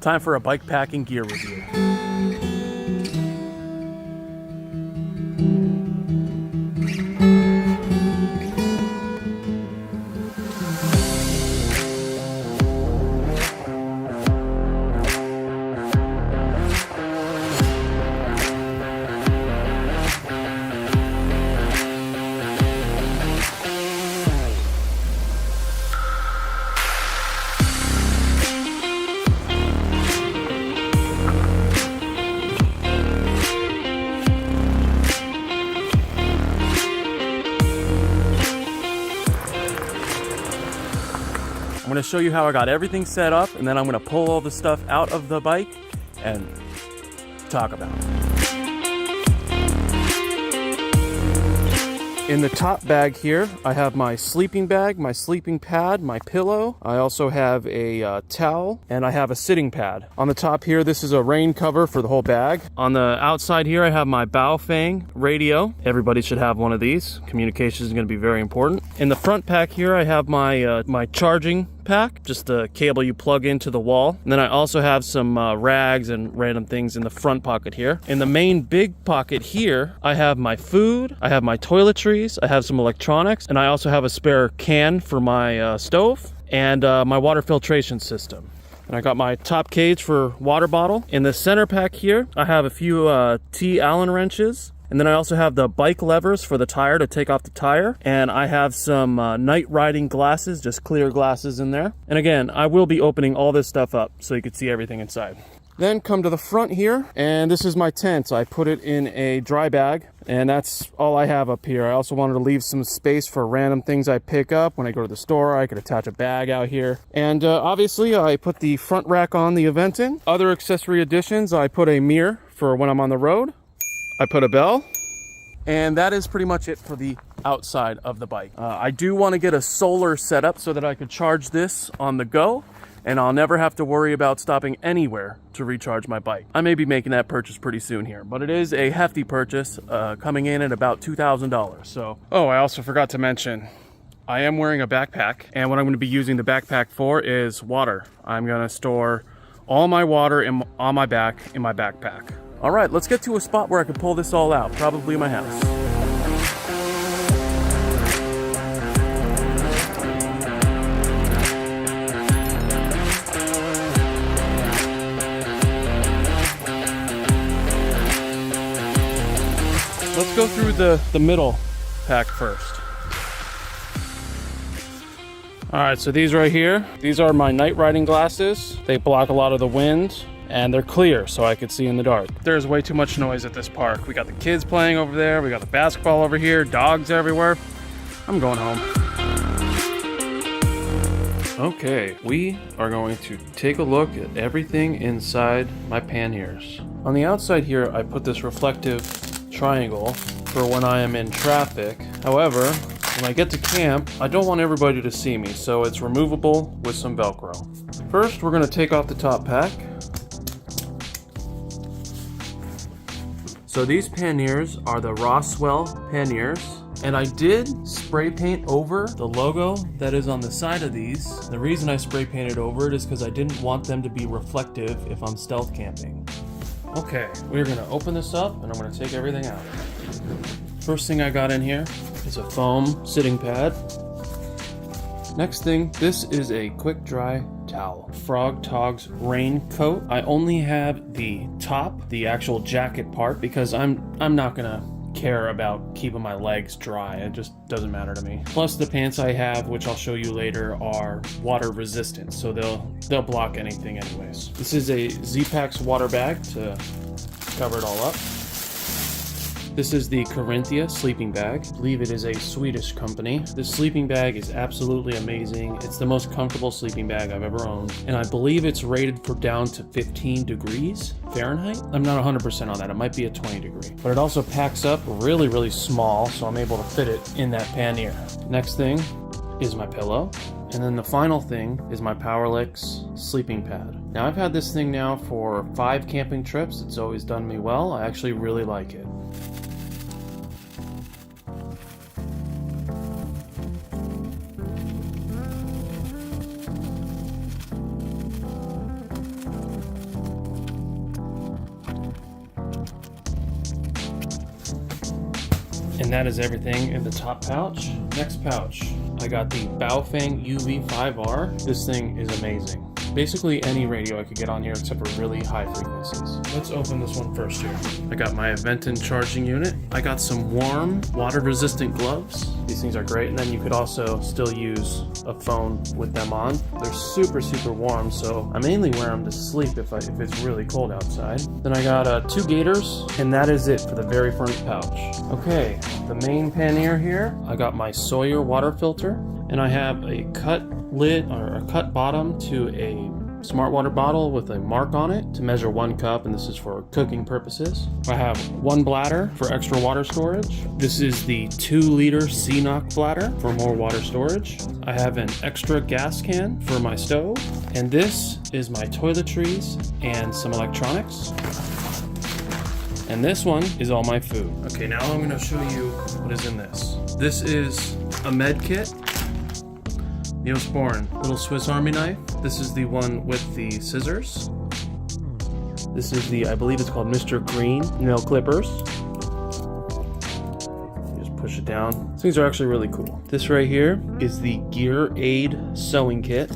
Time for a bike packing gear review. I'm going to show you how I got everything set up, and then I'm going to pull all the stuff out of the bike and talk about it. In the top bag here, I have my sleeping bag, my sleeping pad, my pillow. I also have a towel, and I have a sitting pad. On the top here, this is a rain cover for the whole bag. On the outside here, I have my Baofeng radio. Everybody should have one of these. Communication is going to be very important. In the front pack here, I have my my charging pack, just the cable you plug into the wall. And then I also have some rags and random things in the front pocket here. In the main big pocket here, I have my food, I have my toiletries, I have some electronics, and I also have a spare can for my stove and my water filtration system. And I got my top cage for water bottle. In the center pack here, I have a few T Allen wrenches. And then I also have the bike levers for the tire to take off the tire. And I have some night riding glasses, just clear glasses in there. And again, I will be opening all this stuff up so you can see everything inside. Then come to the front here, and this is my tent. So I put it in a dry bag, and that's all I have up here. I also wanted to leave some space for random things I pick up. When I go to the store, I could attach a bag out here. And obviously, I put the front rack on the Aventon. Other accessory additions, I put a mirror for when I'm on the road. I put a bell, and that is pretty much it for the outside of the bike. I do want to get a solar setup so that I could charge this on the go, and I'll never have to worry about stopping anywhere to recharge my bike. I may be making that purchase pretty soon here, but it is a hefty purchase, coming in at about $2,000. So, oh, I also forgot to mention, I am wearing a backpack, and what I'm going to be using the backpack for is water. I'm going to store all my water on my back in my backpack. All right, let's get to a spot where I can pull this all out, probably my house. Let's go through the middle pack first. All right, so these right here, these are my night riding glasses. They block a lot of the wind, and they're clear so I could see in the dark. There's way too much noise at this park. We got the kids playing over there, we got the basketball over here, dogs everywhere. I'm going home. Okay, we are going to take a look at everything inside my panniers. On the outside here, I put this reflective triangle for when I am in traffic. However, when I get to camp, I don't want everybody to see me, so it's removable with some Velcro. First, we're going to take off the top pack. So these panniers are the Roswell panniers, and I did spray paint over the logo that is on the side of these. The reason I spray painted over it is because I didn't want them to be reflective if I'm stealth camping. Okay, we're gonna open this up and I'm gonna take everything out. First thing I got in here is a foam sitting pad. Next thing, this is a quick dry towel. Frog Togs raincoat. I only have the top, the actual jacket part, because I'm not gonna care about keeping my legs dry. It just doesn't matter to me. Plus the pants I have, which I'll show you later, are water resistant, so they'll block anything anyways. This is a Z-Packs water bag to cover it all up. This is the Corinthia sleeping bag. I believe it is a Swedish company. This sleeping bag is absolutely amazing. It's the most comfortable sleeping bag I've ever owned. And I believe it's rated for down to 15 degrees Fahrenheit. I'm not 100% on that. It might be a 20 degree. But it also packs up really, really small, so I'm able to fit it in that pannier. Next thing is my pillow. And then the final thing is my Powerlix sleeping pad. Now I've had this thing now for 5 camping trips. It's always done me well. I actually really like it. And that is everything in the top pouch. Next pouch, I got the Baofeng UV5R. This thing is amazing. Basically any radio I could get on here except for really high frequencies. Let's open this one first here. I got my Aventon charging unit. I got some warm, water-resistant gloves. These things are great, and then you could also still use a phone with them on. They're super, super warm, so I mainly wear them to sleep if it's really cold outside. Then I got 2 gaiters, and that is it for the very front pouch. Okay, the main pannier here, I got my Sawyer water filter, and I have a cut lid or a cut bottom to a smart water bottle with a mark on it to measure 1 cup, and this is for cooking purposes. I have 1 bladder for extra water storage. This is the 2-liter CNOC bladder for more water storage. I have an extra gas can for my stove, and this is my toiletries and some electronics. And this one is all my food. Okay, now I'm going to show you what is in this. This is a med kit. Neosporin, little Swiss Army knife. This is the one with the scissors. This is the, I believe it's called Mr. Green nail clippers. You just push it down. These things are actually really cool. This right here is the Gear Aid sewing kit.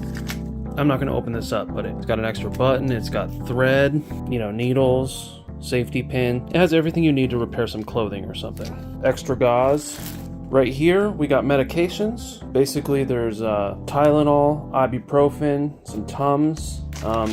I'm not going to open this up, but it's got an extra button. It's got thread, needles, safety pin. It has everything you need to repair some clothing or something. Extra gauze. Right here, we got medications. Basically, there's Tylenol, ibuprofen, some Tums.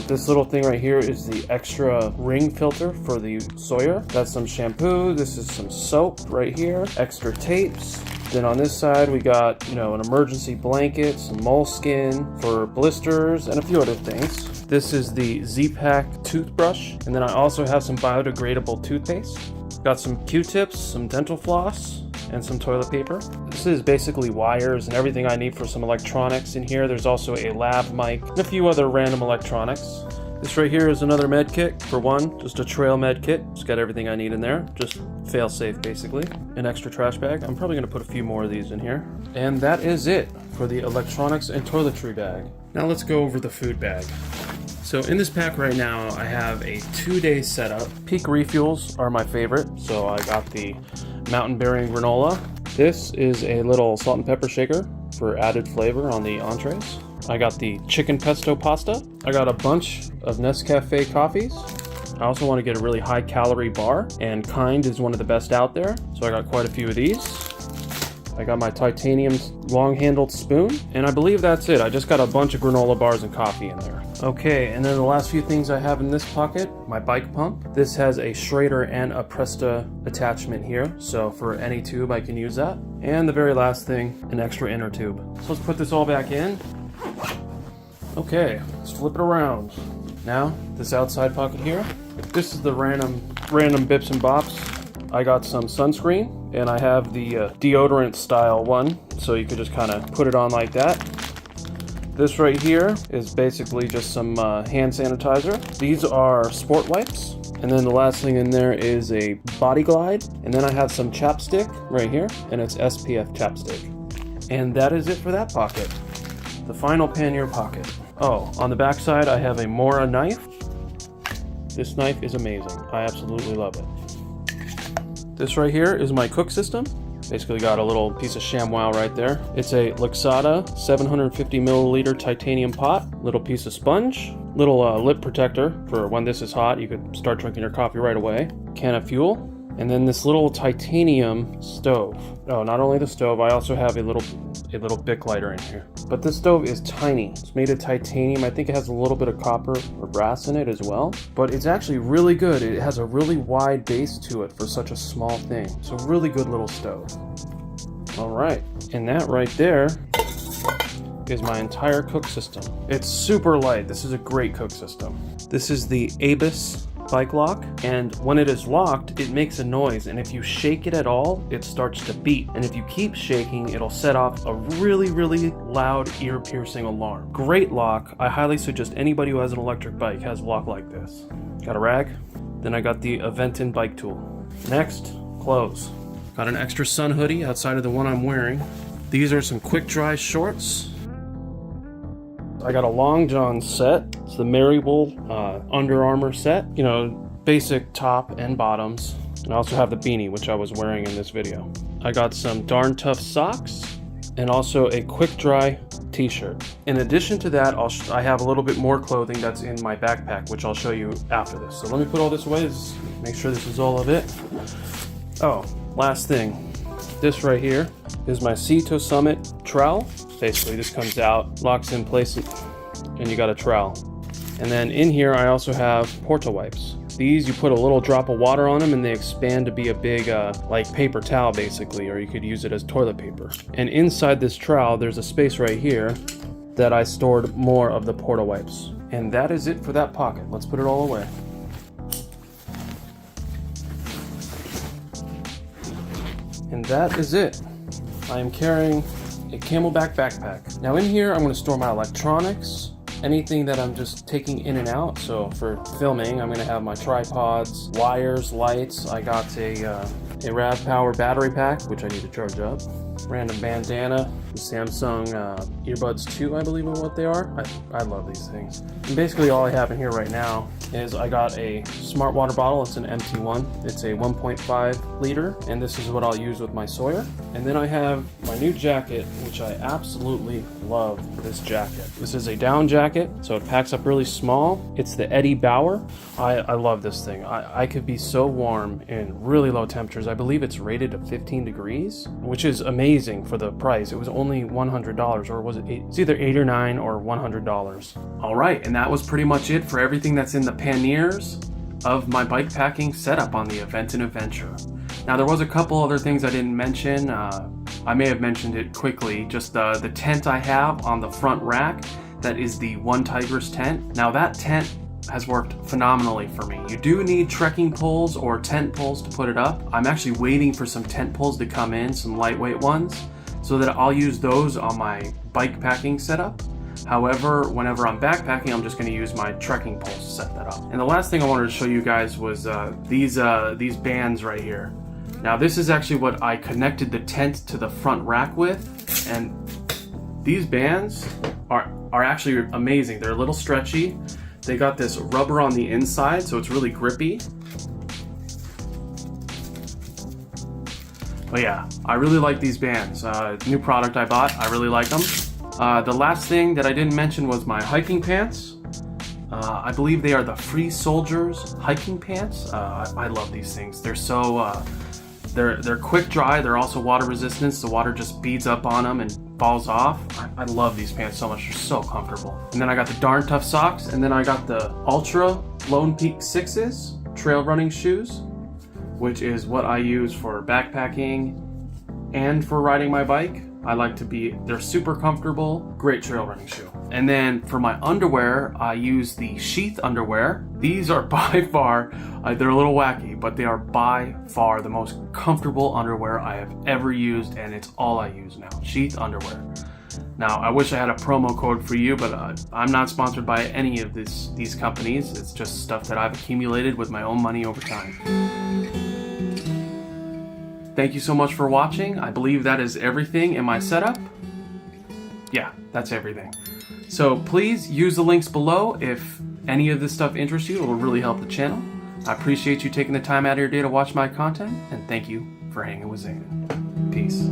This little thing right here is the extra ring filter for the Sawyer. That's some shampoo. This is some soap right here. Extra tapes. Then on this side, we got, an emergency blanket, some moleskin for blisters, and a few other things. This is the Z-Pack toothbrush. And then I also have some biodegradable toothpaste. Got some Q-tips, some dental floss, and some toilet paper. This is basically wires and everything I need for some electronics in here. There's also a lav mic and a few other random electronics. This right here is another med kit for one, just a trail med kit. It's got everything I need in there, just fail safe basically. An extra trash bag. I'm probably gonna put a few more of these in here. And that is it for the electronics and toiletry bag. Now let's go over the food bag. So in this pack right now, I have a 2-day setup. Peak refuels are my favorite. So I got the Mountain Berry granola. This is a little salt and pepper shaker for added flavor on the entrees. I got the chicken pesto pasta. I got a bunch of Nescafe coffees. I also want to get a really high calorie bar, and Kind is one of the best out there. So I got quite a few of these. I got my titanium long-handled spoon, and I believe that's it. I just got a bunch of granola bars and coffee in there. Okay, and then the last few things I have in this pocket, my bike pump. This has a Schrader and a Presta attachment here, so for any tube I can use that. And the very last thing, an extra inner tube. So let's put this all back in. Okay, let's flip it around. Now, this outside pocket here, this is the random bips and bops. I got some sunscreen, and I have the deodorant style one, so you could just kind of put it on like that. This right here is basically just some hand sanitizer. These are sport wipes. And then the last thing in there is a body glide. And then I have some chapstick right here, and it's SPF chapstick. And that is it for that pocket. The final pannier pocket. Oh, on the back side I have a Mora knife. This knife is amazing. I absolutely love it. This right here is my cook system. Basically got a little piece of ShamWow right there. It's a Luxada 750 milliliter titanium pot, little piece of sponge, little lip protector for when this is hot, you could start drinking your coffee right away, can of fuel, and then this little titanium stove. Oh, not only the stove, I also have a little Bic lighter in here. But this stove is tiny. It's made of titanium. I think it has a little bit of copper or brass in it as well. But it's actually really good. It has a really wide base to it for such a small thing. It's a really good little stove. All right, and that right there is my entire cook system. It's super light. This is a great cook system. This is the Abus bike lock, and when it is locked, it makes a noise, and if you shake it at all, it starts to beep, and if you keep shaking, it'll set off a really loud ear-piercing alarm. Great lock. I highly suggest anybody who has an electric bike has a lock like this. Got a rag, then I got the Aventon bike tool. Next, clothes. Got an extra sun hoodie outside of the one I'm wearing. These are some quick dry shorts. I got a long john set. It's the Marywool Under Armour set. Basic top and bottoms. And I also have the beanie, which I was wearing in this video. I got some Darn Tough socks and also a quick dry t-shirt. In addition to that, I have a little bit more clothing that's in my backpack, which I'll show you after this. So let me put all this away, make sure this is all of it. Oh, last thing. This right here is my Sea to Summit trowel. Basically, this comes out, locks in place, and you got a trowel. And then in here, I also have Porta wipes. These, you put a little drop of water on them and they expand to be a big, like paper towel basically, or you could use it as toilet paper. And inside this trowel, there's a space right here that I stored more of the Porta wipes. And that is it for that pocket. Let's put it all away. And that is it. I am carrying a Camelback backpack. Now in here, I'm going to store my electronics, anything that I'm just taking in and out. So for filming, I'm going to have my tripods, wires, lights. I got a Rad Power battery pack, which I need to charge up. Random bandana, Samsung earbuds 2, I believe are what they are. I love these things. And basically all I have in here right now is I got a smart water bottle. It's an empty one. It's a 1.5 liter, and this is what I'll use with my Sawyer. And then I have my new jacket, which I absolutely love this jacket. This is a down jacket, so it packs up really small. It's the Eddie Bauer. I love this thing. I could be so warm in really low temperatures. I believe it's rated to 15 degrees, which is amazing for the price. It was only $100, or was it it's either $8 or $9 or $100. All right, and that was pretty much it for everything that's in the panniers of my bike packing setup on the Aventon Adventure. Now there was a couple other things I didn't mention. I may have mentioned it quickly. Just the tent I have on the front rack, that is the One Tigress tent. Now that tent has worked phenomenally for me. You do need trekking poles or tent poles to put it up. I'm actually waiting for some tent poles to come in, some lightweight ones, so that I'll use those on my bike packing setup. However, whenever I'm backpacking, I'm just going to use my trekking poles to set that up. And the last thing I wanted to show you guys was these bands right here. Now this is actually what I connected the tent to the front rack with, and these bands are actually amazing. They're a little stretchy. They got this rubber on the inside, so it's really grippy. But yeah, I really like these bands. New product I bought, I really like them. The last thing that I didn't mention was my hiking pants. I believe they are the Free Soldiers hiking pants. I love these things. They're so, they're quick dry. They're also water resistant. The water just beads up on them and falls off. I love these pants so much. They're so comfortable. And then I got the Darn Tough socks, and then I got the Ultra Lone Peak 6s trail running shoes, which is what I use for backpacking and for riding my bike. They're super comfortable, great trail running shoe. And then for my underwear, I use the Sheath underwear. These are by far, they're a little wacky, but they are by far the most comfortable underwear I have ever used, and it's all I use now, Sheath underwear. Now, I wish I had a promo code for you, but I'm not sponsored by any of these companies. It's just stuff that I've accumulated with my own money over time. Thank you so much for watching. I believe that is everything in my setup. Yeah, that's everything. So please use the links below if any of this stuff interests you. It will really help the channel. I appreciate you taking the time out of your day to watch my content, and thank you for hanging with Zayden. Peace.